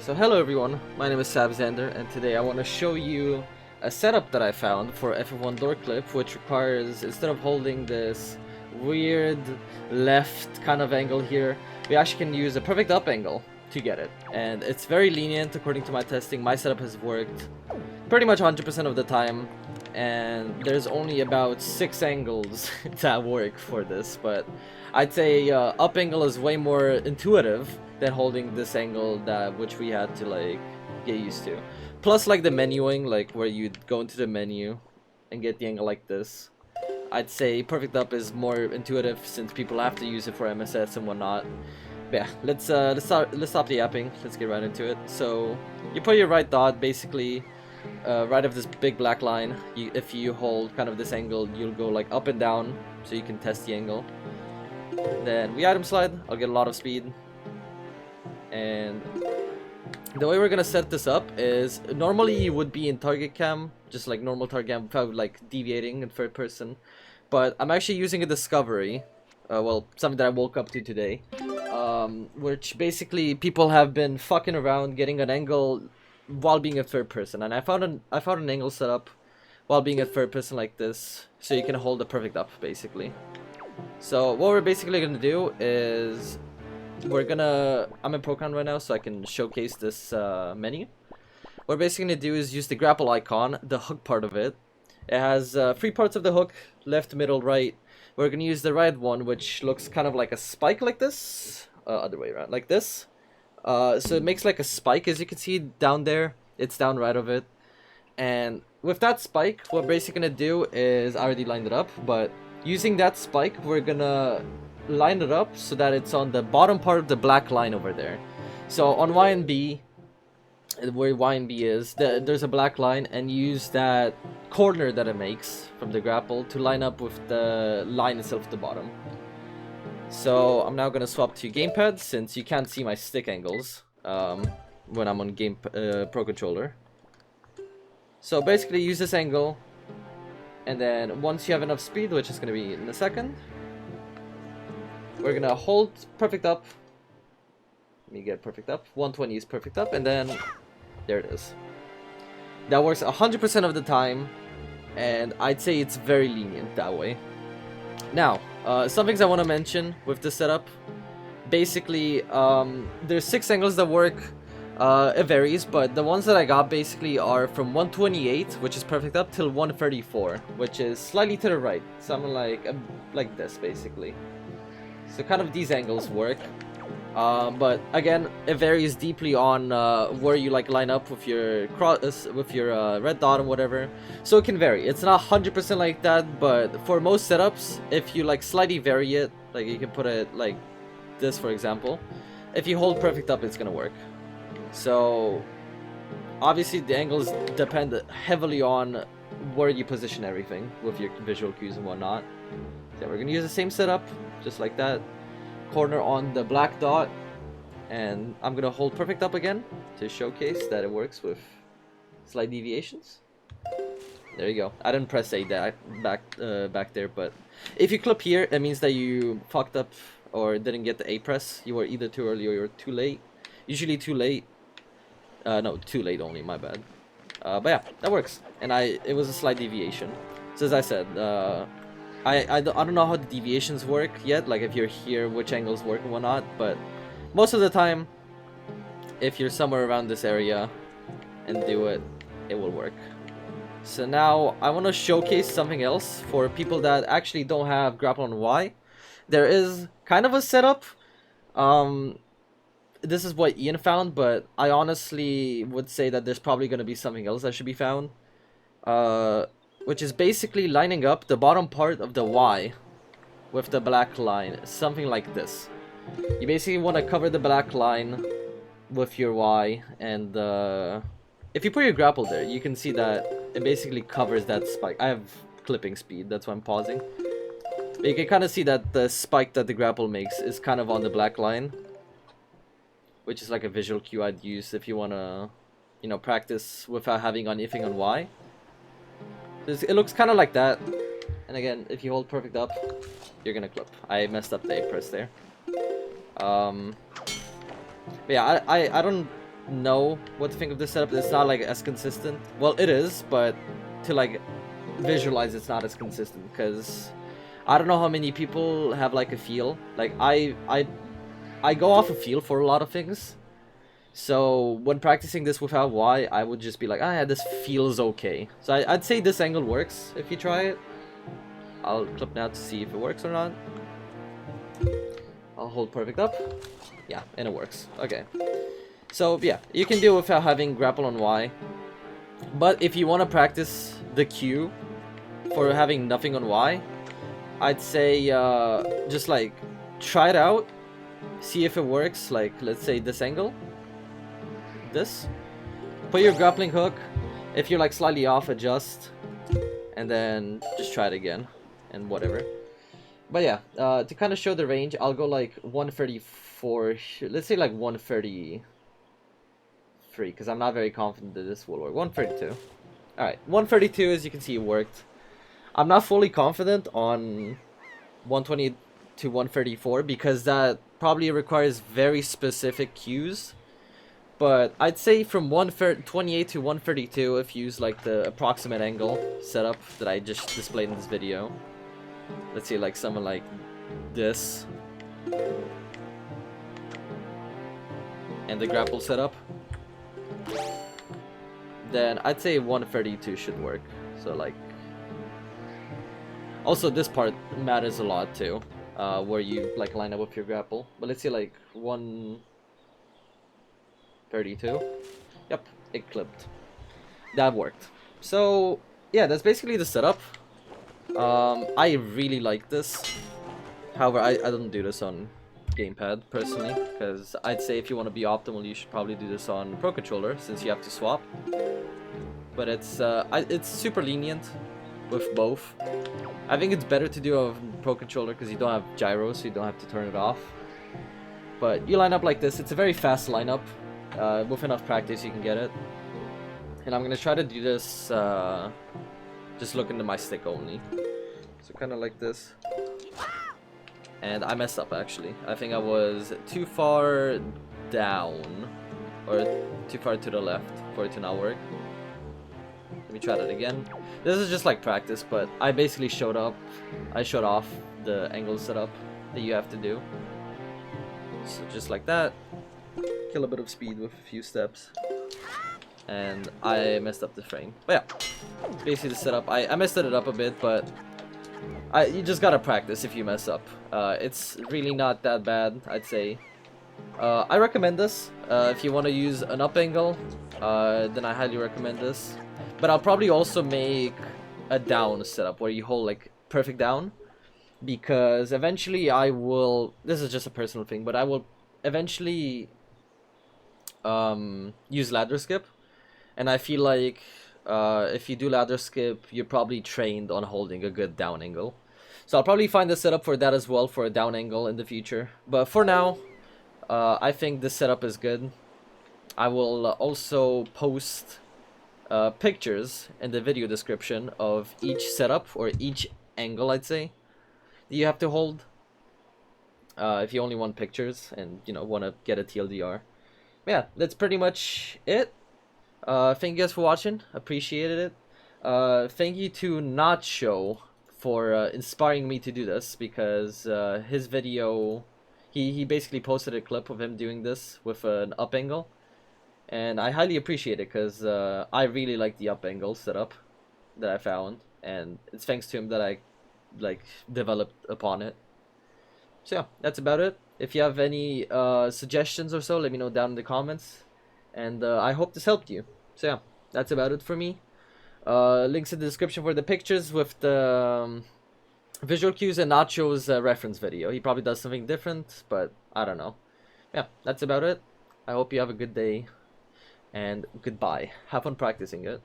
So hello everyone, my name is Sabzander, and today I want to show you a setup that I found for FF1 Door Clip, which requires, instead of holding this weird left kind of angle here, we actually can use a perfect up angle to get it. And it's very lenient according to my testing. My setup has worked pretty much 100% of the time, and there's only about 6 angles that work for this, but I'd say up angle is way more intuitive than holding this angle which we had to like get used to. Plus, like the menuing, like where you'd go into the menu and get the angle like this, I'd say perfect up is more intuitive since people have to use it for MSS and whatnot. But yeah, let's stop the yapping. Let's get right into it. So you put your right dot basically right of this big black line. If you hold kind of this angle, you'll go like up and down so you can test the angle. Then we item slide. I'll get a lot of speed. And the way we're gonna set this up is normally you would be in target cam, just like normal target cam without like deviating in third person. But I'm actually using a discovery, well, something that I woke up to today, which basically people have been fucking around getting an angle while being a third person, and I found an angle set up while being a third person like this, so you can hold the perfect up basically. So what we're basically gonna do is I'm in Procon right now, so I can showcase this menu. What we're basically gonna do is use the grapple icon, the hook part of it. It has 3 parts of the hook: left, middle, right. We're gonna use the right one, which looks kind of like a spike like this, other way around, like this. So it makes like a spike, as you can see down there. It's down right of it. And with that spike, what we're basically gonna do is, I already lined it up, but using that spike, we're gonna line it up so that it's on the bottom part of the black line over there. So on Y and B, where Y and B is, there's a black line, and use that corner that it makes from the grapple to line up with the line itself at the bottom. So I'm now gonna swap to gamepad since you can't see my stick angles when I'm on Pro Controller. So basically use this angle, and then once you have enough speed, which is gonna be in a second, we're gonna hold perfect up. Let me get perfect up. 120 is perfect up, and then there it is. That works 100% of the time, and I'd say it's very lenient that way. Now, some things I want to mention with this setup. Basically, there's 6 angles that work. It varies, but the ones that I got basically are from 128, which is perfect up, till 134, which is slightly to the right. Something like this, basically. So kind of these angles work. But again, it varies deeply on where you like line up with your red dot and whatever. So it can vary. It's not 100% like that, but for most setups, if you like slightly vary it, like you can put it like this, for example. If you hold perfect up, it's gonna work. So obviously the angles depend heavily on where you position everything with your visual cues and whatnot. So we're gonna use the same setup, just like that. Corner on the black dot, and I'm gonna hold perfect up again to showcase that it works with slight deviations. There you go. I didn't press A back there, but if you clip here, it means that you fucked up or didn't get the A press. You were either too early or you were too late. Usually too late. No, too late only. My bad. But yeah, that works, and it was a slight deviation. So as I said, I don't know how the deviations work yet, like if you're here, which angles work and whatnot, but most of the time, if you're somewhere around this area and do it, it will work. So now, I want to showcase something else for people that actually don't have grapple on Y. There is kind of a setup. This is what Ian found, but I honestly would say that there's probably going to be something else that should be found. Which is basically lining up the bottom part of the Y with the black line, something like this. You basically want to cover the black line with your Y, and if you put your grapple there, you can see that it basically covers that spike. I have clipping speed, that's why I'm pausing. But you can kind of see that the spike that the grapple makes is kind of on the black line, which is like a visual cue I'd use if you want to, you know, practice without having anything on Y. It looks kind of like that, and again, if you hold perfect up, you're gonna clip. I messed up the A press there. But yeah, I don't know what to think of this setup. It's not like as consistent. Well, it is, but to like visualize, it's not as consistent because I don't know how many people have like a feel. Like I go off a feel for a lot of things. So when practicing this without Y, I would just be like, ah, yeah, this feels okay. So I'd say this angle works if you try it. I'll clip now to see if it works or not. I'll hold perfect up. Yeah, and it works. Okay. So yeah, you can do it without having grapple on Y. But if you want to practice the Q for having nothing on Y, I'd say just like try it out. See if it works, like let's say this angle. This. Put your grappling hook. If you're like slightly off, adjust. And then just try it again. And whatever. But yeah, to kind of show the range, I'll go like 134. Let's say like 133. Because I'm not very confident that this will work. 132. Alright, 132 as you can see worked. I'm not fully confident on 120 to 134 because that probably requires very specific cues. But I'd say from 128 to 132 if you use like the approximate angle setup that I just displayed in this video. Let's see, like someone like this. And the grapple setup. Then I'd say 132 should work. So like... Also this part matters a lot too. Where you like line up with your grapple. But let's see like 132. Yep, it clipped. That worked. So yeah, that's basically the setup. I really like this. However, I don't do this on gamepad personally, because I'd say if you want to be optimal, you should probably do this on Pro Controller since you have to swap. But it's super lenient with both. I think it's better to do a Pro Controller because you don't have gyros, so you don't have to turn it off. But you line up like this. It's a very fast lineup. With enough practice, you can get it. And I'm gonna try to do this. Just look into my stick only. So kind of like this. And I messed up actually. I think I was too far down. Or too far to the left for it to not work. Let me try that again. This is just like practice, but I basically showed off the angle setup that you have to do. So just like that. Kill a bit of speed with a few steps. And I messed up the frame. But yeah, basically the setup. I messed it up a bit, but you just gotta practice if you mess up. It's really not that bad, I'd say. I recommend this. If you want to use an up angle, then I highly recommend this. But I'll probably also make a down setup where you hold like perfect down. Because eventually I will... This is just a personal thing, but I will eventually use ladder skip. And I feel like if you do ladder skip, you're probably trained on holding a good down angle. So I'll probably find a setup for that as well, for a down angle in the future. But for now, I think this setup is good. I will also post pictures in the video description of each setup, or each angle, I'd say, that you have to hold. If you only want pictures and, you know, want to get a TLDR. Yeah, that's pretty much it. Thank you guys for watching. Appreciated it. Thank you to Nacho for inspiring me to do this, because his video, he basically posted a clip of him doing this with an up angle, and I highly appreciate it because I really like the up angle setup that I found, and it's thanks to him that I like developed upon it. So yeah, that's about it. If you have any suggestions or so, let me know down in the comments. And I hope this helped you. So yeah, that's about it for me. Links in the description for the pictures with the visual cues and Nacho's reference video. He probably does something different, but I don't know. Yeah, that's about it. I hope you have a good day. And goodbye. Have fun practicing it.